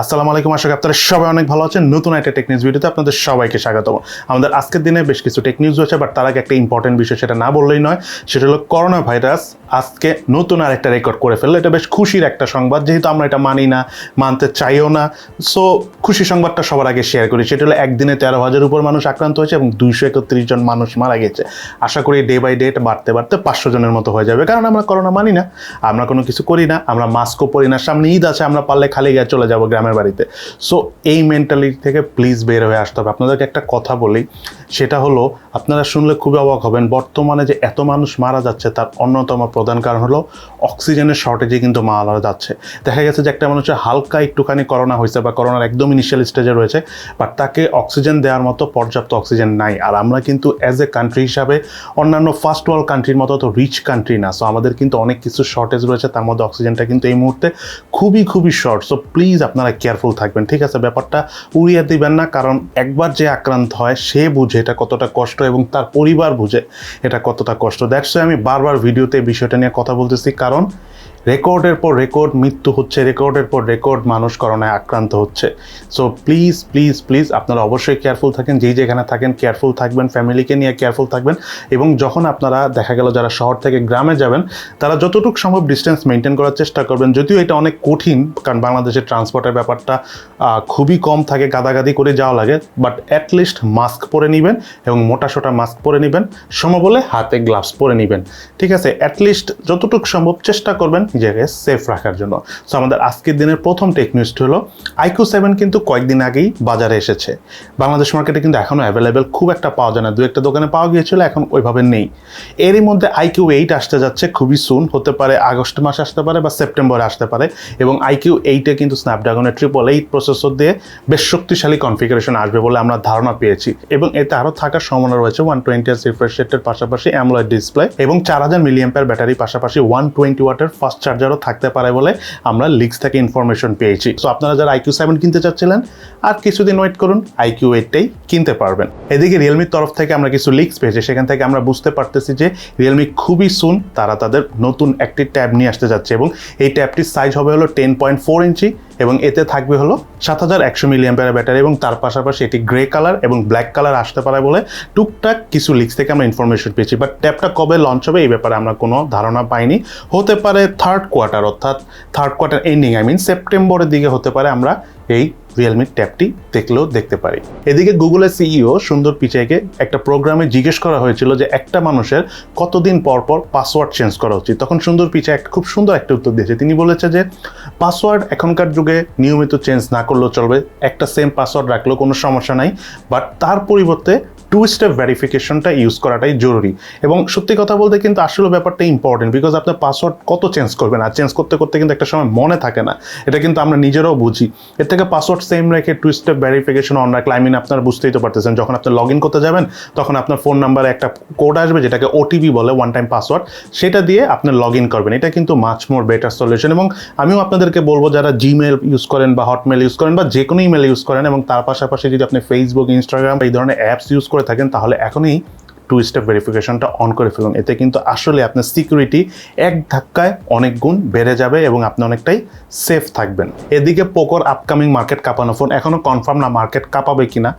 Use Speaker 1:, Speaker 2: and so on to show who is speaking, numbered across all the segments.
Speaker 1: আসসালামু আলাইকুম, আশা করি আপনারা সবাই অনেক ভালো আছেন। নতুন একটা টেক নিউজ ভিডিওতে আপনাদের সবাইকে স্বাগতম। আমাদের আজকের দিনে বেশ কিছু টেক নিউজ হয়েছে, বাট তার আগে একটা ইম্পর্টেন্ট বিষয়, সেটা না বললেই নয়। সেটা হলো করোনা ভাইরাস আজকে নতুন আরেকটা রেকর্ড করে ফেললো। এটা বেশ খুশির একটা সংবাদ, যেহেতু আমরা এটা মানি না, মানতে চাইও না। সো খুশি সংবাদটা সবার আগে শেয়ার করি। সেটা হলো একদিনে 13,000-এর উপর মানুষ আক্রান্ত হয়েছে এবং 231 জন মানুষ মারা গেছে। আশা করি ডে বাই ডে বাড়তে বাড়তে 500 জনের মতো হয়ে যাবে, কারণ আমরা করোনা মানি না, আমরা কোনো কিছু করি না, আমরা মাস্কও পরি না। সামনে ঈদ আছে, আমরা পারলে খালি গায়ে চলে যাবো গ্রামের বাড়িতে। সো এই মেন্টালিটি থেকে প্লিজ বের হয়ে আসতে হবে। আপনাদেরকে একটা কথা বলি, সেটা হলো আপনারা শুনলে খুবই অবাক হবেন। বর্তমানে যে এত মানুষ মারা যাচ্ছে তার অন্যতম প্রধান কারণ হলো অক্সিজেনের শর্টেজে কিন্তু মারা যাচ্ছে। দেখা গেছে যে একটা মানুষের হালকা একটুখানি করোনা হয়েছে বা করোনার একদম ইনিশিয়াল স্টেজে রয়েছে, বাট তাকে অক্সিজেন দেওয়ার মতো পর্যাপ্ত অক্সিজেন নাই। আর আমরা কিন্তু অ্যাজ এ কান্ট্রি হিসাবে অন্যান্য ফার্স্ট ওয়ার্ল্ড কান্ট্রির মতো তো রিচ কান্ট্রি না। সো আমাদের কিন্তু অনেক কিছু শর্টেজ রয়েছে, তার মধ্যে অক্সিজেনটা কিন্তু এই মুহূর্তে খুবই শর্ট। সো প্লিজ আপনারা কেয়ারফুল থাকবেন, ঠিক আছে? ব্যাপারটা উড়িয়ে দিবেন না, কারণ একবার যে আক্রান্ত হয় সে বুঝে এটা কতটা কষ্ট এবং তার পরিবার বুঝে এটা কতটা কষ্ট। দ্যাটস ওয়াই আমি বারবার ভিডিওতে এই বিষয়টা নিয়ে কথা বলতেছি, কারণ রেকর্ডের পর রেকর্ড মৃত্যু হচ্ছে, রেকর্ডের পর রেকর্ড মানুষ করোনায় আক্রান্ত হচ্ছে। সো প্লিজ আপনারা অবশ্যই কেয়ারফুল থাকেন, যেখানে থাকেন কেয়ারফুল থাকবেন, ফ্যামিলিকে নিয়ে কেয়ারফুল থাকবেন। এবং যখন আপনারা দেখা গেল যারা শহর থেকে গ্রামে যাবেন, তারা যতটুকু সম্ভব ডিস্টেন্স মেনটেন করার চেষ্টা করবেন। যদিও এটা অনেক কঠিন, কারণ বাংলাদেশের ট্রান্সপোর্টের ব্যাপারটা খুবই কম থাকে, গাদাগাদি করে যাওয়া লাগে, বাট অ্যাটলিস্ট মাস্ক পরে নেবেন এবং মোটা মাস্ক পরে নেবেন, সমবলে হাতে গ্লাভস পরে নেবেন, ঠিক আছে? অ্যাটলিস্ট যতটুকু সম্ভব চেষ্টা করবেন নিজেকে সেফ রাখার জন্য। সো আমাদের আজকের দিনের প্রথম টেক নিউজটি হলো IQ7 কিন্তু কয়েকদিন আগেই বাজারে এসেছে। বাংলাদেশ মার্কেটে কিন্তু এখনও অ্যাভেলেবেল খুব একটা পাওয়া যায় না, দু একটা দোকানে পাওয়া গিয়েছিল, এখন ওইভাবে নেই। এরই মধ্যে IQ8 আসতে যাচ্ছে খুবই সুন, হতে পারে আগস্ট মাসে আসতে পারে বা সেপ্টেম্বরে আসতে পারে। এবং IQ8-এ কিন্তু স্ন্যাপড্রাগনের 888 প্রসেসর দিয়ে বেশ শক্তিশালী কনফিগারেশন আসবে বলে আমরা ধারণা পেয়েছি। এবং এতে আরও থাকার সম্ভাবনা রয়েছে 120Hz রিফ্রেশ রেটের পাশাপাশি অ্যামোলেড ডিসপ্লে এবং 4000 mAh ব্যাটারি, পাশাপাশি 120 ওয়াটের ফাস্ট চার্জারও থাকতে পারে বলে আমরা লিক্স থেকে ইনফরমেশন পেয়েছি। সো আপনারা যারা IQ7 কিনতে চাচ্ছিলেন, আর কিছুদিন ওয়েট করুন, IQ8টাই কিনতে পারবেন। এদিকে রিয়েলমির তরফ থেকে আমরা কিছু লিক্স পেয়েছি, সেখান থেকে আমরা বুঝতে পারতেছি যে রিয়েলমি খুবই সুন তারা তাদের নতুন একটি ট্যাব নিয়ে আসতে যাচ্ছে এবং এই ট্যাবটির সাইজ হবে হলো 10.4 ইঞ্চি এবং এতে থাকবে হলো 7100 mAh ব্যাটারি এবং তার পাশাপাশি এটি গ্রে কালার এবং ব্ল্যাক কালার আসতে পারে বলে টুকটাক কিছু লিক্স থেকে আমরা ইনফরমেশন পেয়েছি। বাট ট্যাবটা কবে লঞ্চ হবে এই ব্যাপারে আমরা কোনো ধারণা পাইনি। হতে পারে থার্ড কোয়ার্টার এন্ডিং, সেপ্টেম্বরের দিকে হতে পারে আমরা এই রিয়েলমির ট্যাবটি দেখতে পারি। এদিকে গুগলের সিইও সুন্দর পিচাইকে একটা প্রোগ্রামে জিজ্ঞেস করা হয়েছিল যে একটা মানুষের কতদিন পর পাসওয়ার্ড চেঞ্জ করা উচিত। তখন সুন্দর পিচাই খুব সুন্দর একটা উত্তর দিয়েছে। তিনি বলেছে যে পাসওয়ার্ড এখনকার যুগে নিয়মিত চেঞ্জ না করলেও চলবে, একটা সেম পাসওয়ার্ড রাখলেও কোনো সমস্যা নাই, বাট তার পরিবর্তে 2 স্টেপ ভেরিফিকেশনটা ইউজ করাটাই জরুরি। এবং সত্যি কথা বলতে কিন্তু আসলে ব্যাপারটা ইম্পর্টেন্ট, বিকজ আপনার পাসওয়ার্ড কত চেঞ্জ করবেন, আর চেঞ্জ করতে কিন্তু একটা সময় মনে থাকে না, এটা কিন্তু আমরা নিজেরাও বুঝি। এর থেকে পাসওয়ার্ড সেম রেখে 2 স্টেপ ভেরিফিকেশন অন রাখলে আপনারা বুঝতেই তো পারতেছেন, যখন আপনি লগ ইন করতে যাবেন তখন আপনার ফোন নাম্বারে একটা কোড আসবে, যেটাকে ওটিপি বলে, ওয়ান টাইম পাসওয়ার্ড, সেটা দিয়ে আপনি লগ ইন করবেন। এটা কিন্তু মাচ মোর বেটার সলিউশন। এবং আমিও আপনাদেরকে বলবো, যারা জিমেল ইউজ করেন বা হটমেল ইউজ করেন বা যে কোনো ইমেল ইউজ করেন, এবং তার পাশাপাশি যদি আপনি ফেসবুক, ইনস্টাগ্রাম এই ধরনের অ্যাপস ইউজ করে থাকেন, তাহলে এখনই 2 স্টেপ ভেরিফিকেশনটা অন করে ফেলুন। এতে কিন্তু আসলে আপনার সিকিউরিটি এক ধাক্কায় অনেক গুণ বেড়ে যাবে এবং আপনি অনেকটাই সেফ থাকবেন। এদিকে পোকোর আপকামিং মার্কেট কাঁপানো ফোন এখনও কনফার্ম না, মার্কেট কাঁপাবে কিনা,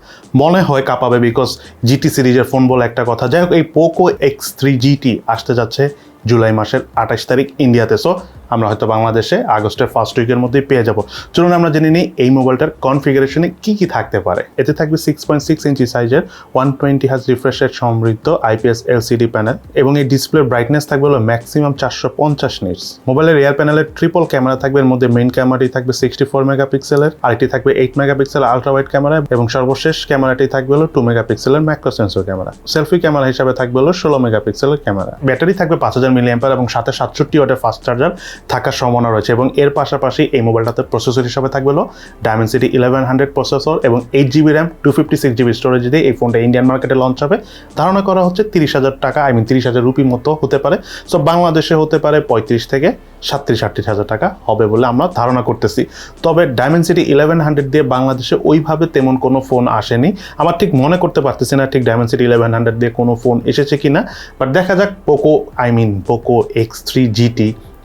Speaker 1: মনে হয় কাঁপাবে, বিকজ জিটি সিরিজের ফোন বলে একটা কথা। যাই হোক, এই Poco X3 GT আসতে যাচ্ছে জুলাই মাসের 28 তারিখ ইন্ডিয়াতে। সো আমরা হয়তো বাংলাদেশে আগস্টের ফার্স্ট উইকের মধ্যেই পেয়ে যাব। চলুন আমরা জেনে নিই এই মোবাইলটার কনফিগারেশনে কি থাকতে পারে। এতে থাকবে 6.6 ইঞ্চি সাইজের 120Hz রিফ্রেশ রেট সমৃদ্ধ IPS LCD প্যানেল এবং এই ডিসপ্লের ব্রাইটনেস থাকবে হলো ম্যাক্সিমাম 450 নিটস। মোবাইলের রিয়ার প্যানেলের ট্রিপল ক্যামেরা থাকবে, এর মধ্যে মেইন ক্যামেরাটি থাকবে 64 মেগাপিক্সেলের, আরেকটি থাকবে 8 মেগাপিক্সেল আলট্রা ওয়াইড ক্যামেরা এবং সর্বশেষ ক্যামেরাটি থাকবে হলো 2 মেগাপিক্সেলের macro sensor camera. Selfie camera হিসাবে থাকবে হলো 16 মেগাপিক্সেলের ক্যামেরা। ব্যাটারি থাকবে 5000 mAh এবং সাথে 67 ওয়াটের ফাস্ট চার্জার থাকার সম্ভাবনা রয়েছে। এবং এর পাশাপাশি এই মোবাইলটাতে প্রসেসর হিসাবে থাকবে হলো Dimensity 1100 প্রসেসর এবং 8GB RAM 256GB স্টোরেজ দিয়ে এই ফোনটা ইন্ডিয়ান মার্কেটে লঞ্চ হবে। ধারণা করা হচ্ছে 30,000 টাকা, 30,000 রুপি মতো হতে পারে। সো বাংলাদেশে হতে পারে 35 থেকে 37-38,000 টাকা হবে বলে আমরা ধারণা করতেছি। তবে Dimensity 1100 দিয়ে বাংলাদেশে ওইভাবে তেমন কোনো ফোন আসেনি, আমার ঠিক মনে করতে পারতেছি না ঠিক Dimensity 1100 দিয়ে কোনো ফোন এসেছে কিনা, বাট দেখা যাক Poco X3 GT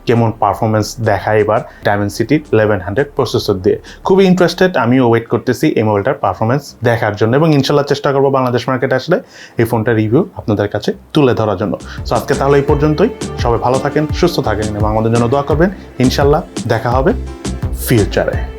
Speaker 1: কেমন পারফরমেন্স দেখায় এবার ডায়মেনসিটি 1100 প্রসেসর দিয়ে। খুবই ইন্টারেস্টেড, আমিও ওয়েট করতেছি এই মোবাইলটার পারফরমেন্স দেখার জন্য এবং ইনশাল্লাহ চেষ্টা করবো বাংলাদেশ মার্কেটে আসলে এই ফোনটার রিভিউ আপনাদের কাছে তুলে ধরার জন্য। সো আজকে তাহলে এই পর্যন্তই। সবাই ভালো থাকেন, সুস্থ থাকেন এবং আমাদের জন্য দোয়া করবেন। ইনশাল্লাহ দেখা হবে ফিউচারে।